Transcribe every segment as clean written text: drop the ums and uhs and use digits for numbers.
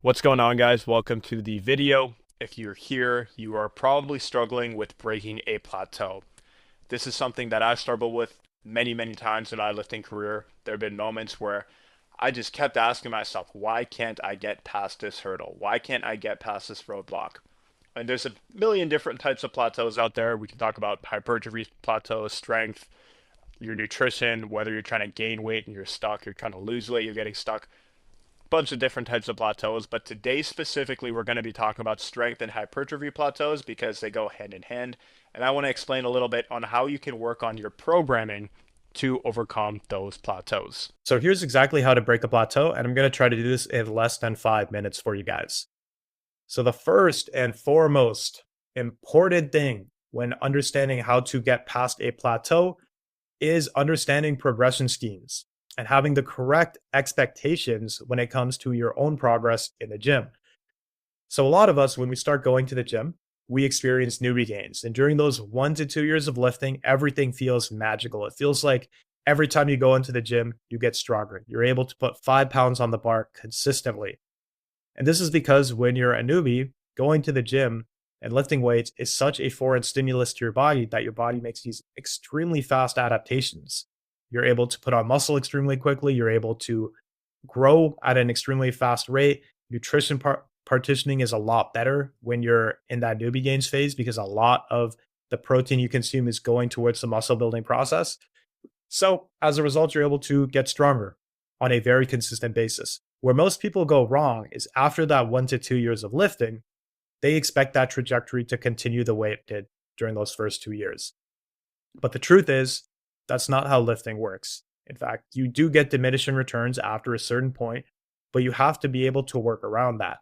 What's going on, guys? Welcome to the video. If you're here, you are probably struggling with breaking a plateau. This is something that I've struggled with many times in my lifting career. There have been moments where I just kept asking myself, why can't I get past this hurdle? Why can't I get past this roadblock? And there's a million different types of plateaus out there. We can talk about hypertrophy plateaus, strength, your nutrition, whether you're trying to gain weight and you're stuck, you're trying to lose weight, you're getting stuck, bunch of different types of plateaus, but today specifically we're going to be talking about strength and hypertrophy plateaus because they go hand in hand. And I want to explain a little bit on how you can work on your programming to overcome those plateaus. So here's exactly how to break a plateau, and I'm going to try to do this in less than 5 minutes for you guys. So the first and foremost important thing when understanding how to get past a plateau is understanding progression schemes and having the correct expectations when it comes to your own progress in the gym. So a lot of us, when we start going to the gym, we experience newbie gains. And during those 1 to 2 years of lifting, everything feels magical. It feels like every time you go into the gym, you get stronger. You're able to put 5 pounds on the bar consistently. And this is because when you're a newbie, going to the gym and lifting weights is such a foreign stimulus to your body that your body makes these extremely fast adaptations. You're able to put on muscle extremely quickly. You're able to grow at an extremely fast rate. Nutrition partitioning is a lot better when you're in that newbie gains phase because a lot of the protein you consume is going towards the muscle building process. So as a result, you're able to get stronger on a very consistent basis. Where most people go wrong is after that 1 to 2 years of lifting, they expect that trajectory to continue the way it did during those first 2 years. But the truth is, that's not how lifting works. In fact, you do get diminishing returns after a certain point, but you have to be able to work around that.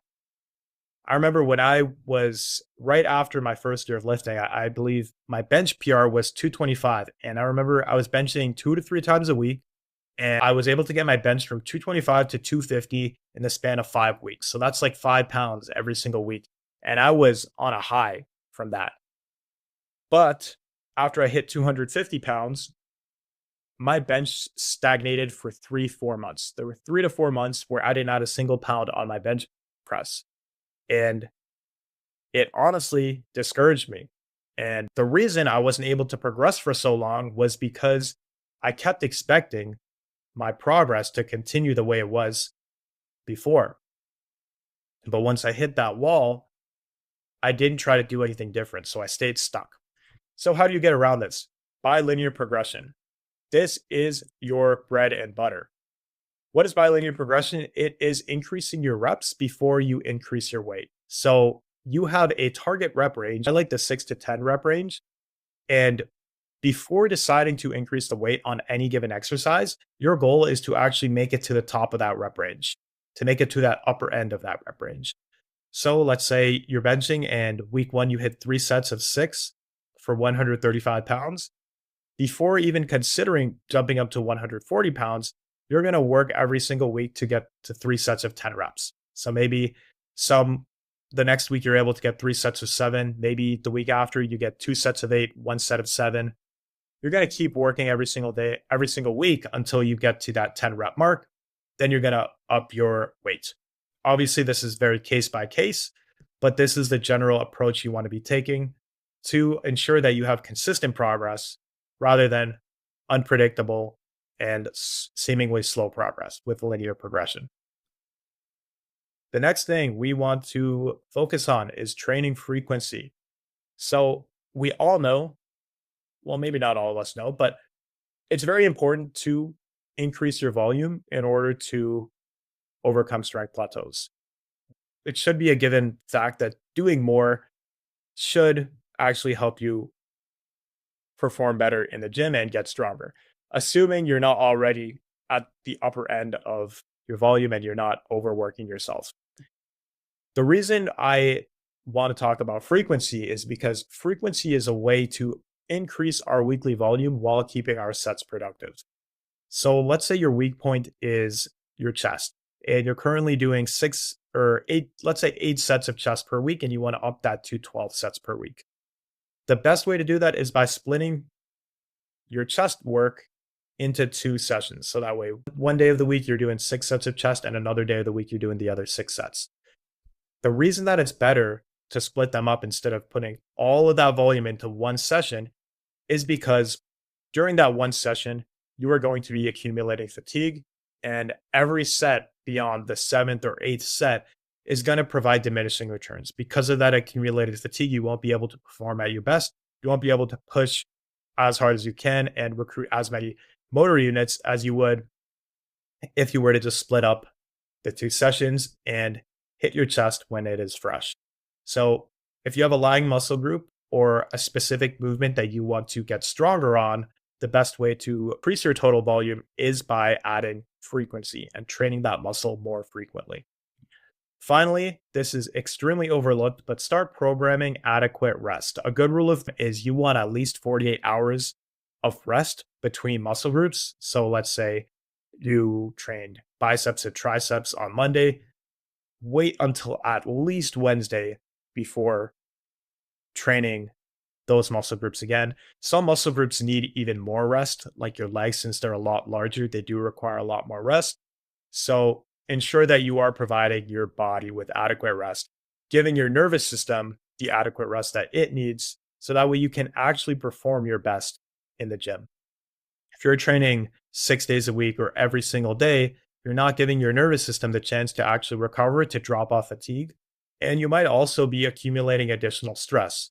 I remember when I was right after my first year of lifting, I believe my bench PR was 225. And I remember I was benching 2 to 3 times a week. And I was able to get my bench from 225 to 250 in the span of 5 weeks. So that's like 5 pounds every single week. And I was on a high from that. But after I hit 250 pounds, my bench stagnated for 3, 4 months. There were 3 to 4 months where I didn't add a single pound on my bench press. And it honestly discouraged me. And the reason I wasn't able to progress for so long was because I kept expecting my progress to continue the way it was before. But once I hit that wall, I didn't try to do anything different. So I stayed stuck. So, how do you get around this? Bilinear progression. This is your bread and butter. What is bilinear progression? It is increasing your reps before you increase your weight. So, you have a target rep range. I like the 6 to 10 rep range. And before deciding to increase the weight on any given exercise, your goal is to actually make it to the top of that rep range, to make it to that upper end of that rep range. So let's say you're benching and week one, you hit 3 sets of 6 for 135 pounds. Before even considering jumping up to 140 pounds, you're going to work every single week to get to 3 sets of 10 reps. So maybe the next week you're able to get 3 sets of 7. Maybe the week after you get 2 sets of 8, 1 set of 7. You're going to keep working every single day, every single week until you get to that 10 rep mark. Then you're going to up your weight. Obviously, this is very case by case, but this is the general approach you want to be taking to ensure that you have consistent progress rather than unpredictable and seemingly slow progress with linear progression. The next thing we want to focus on is training frequency. So we all know, well, maybe not all of us know, but it's very important to increase your volume in order to overcome strength plateaus. It should be a given fact that doing more should actually help you perform better in the gym and get stronger, assuming you're not already at the upper end of your volume and you're not overworking yourself. The reason I want to talk about frequency is because frequency is a way to increase our weekly volume while keeping our sets productive. So let's say your weak point is your chest and you're currently doing 6 or 8, let's say 8 sets of chest per week, and you want to up that to 12 sets per week. The best way to do that is by splitting your chest work into 2 sessions. So that way, one day of the week, you're doing 6 sets of chest, and another day of the week, you're doing the other 6 sets. The reason that it's better to split them up instead of putting all of that volume into one session is because during that one session, you are going to be accumulating fatigue, and every set beyond the seventh or eighth set is going to provide diminishing returns. Because of that accumulated fatigue, you won't be able to perform at your best. You won't be able to push as hard as you can and recruit as many motor units as you would if you were to just split up the two sessions and hit your chest when it is fresh. So, if you have a lagging muscle group or a specific movement that you want to get stronger on, the best way to increase your total volume is by adding frequency and training that muscle more frequently. Finally, this is extremely overlooked, but start programming adequate rest. A good rule of thumb is you want at least 48 hours of rest between muscle groups. So let's say you trained biceps and triceps on Monday, wait until at least Wednesday before training those muscle groups again. Some muscle groups need even more rest, like your legs, since they're a lot larger, they do require a lot more rest. So ensure that you are providing your body with adequate rest, giving your nervous system the adequate rest that it needs, so that way you can actually perform your best in the gym. If you're training 6 days a week or every single day, you're not giving your nervous system the chance to actually recover, to drop off fatigue. And you might also be accumulating additional stress.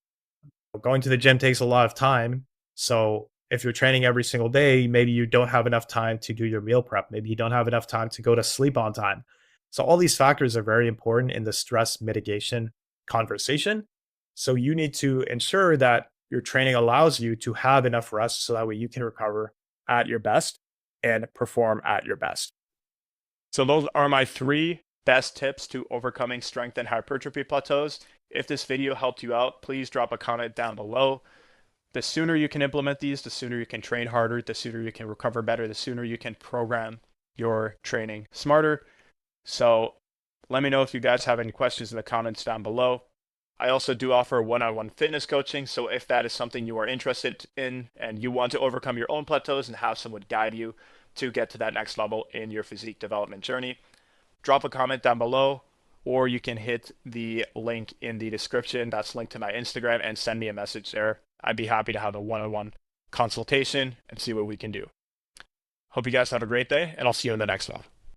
Going to the gym takes a lot of time. So if you're training every single day, maybe you don't have enough time to do your meal prep. Maybe you don't have enough time to go to sleep on time. So all these factors are very important in the stress mitigation conversation. So you need to ensure that your training allows you to have enough rest so that way you can recover at your best and perform at your best. So those are my 3 best tips to overcoming strength and hypertrophy plateaus. If this video helped you out, please drop a comment down below. The sooner you can implement these, the sooner you can train harder, the sooner you can recover better, the sooner you can program your training smarter. So let me know if you guys have any questions in the comments down below. I also do offer one-on-one fitness coaching, so if that is something you are interested in and you want to overcome your own plateaus and have someone guide you to get to that next level in your physique development journey, drop a comment down below, or you can hit the link in the description that's linked to my Instagram and send me a message there. I'd be happy to have a one-on-one consultation and see what we can do. Hope you guys have a great day, and I'll see you in the next one.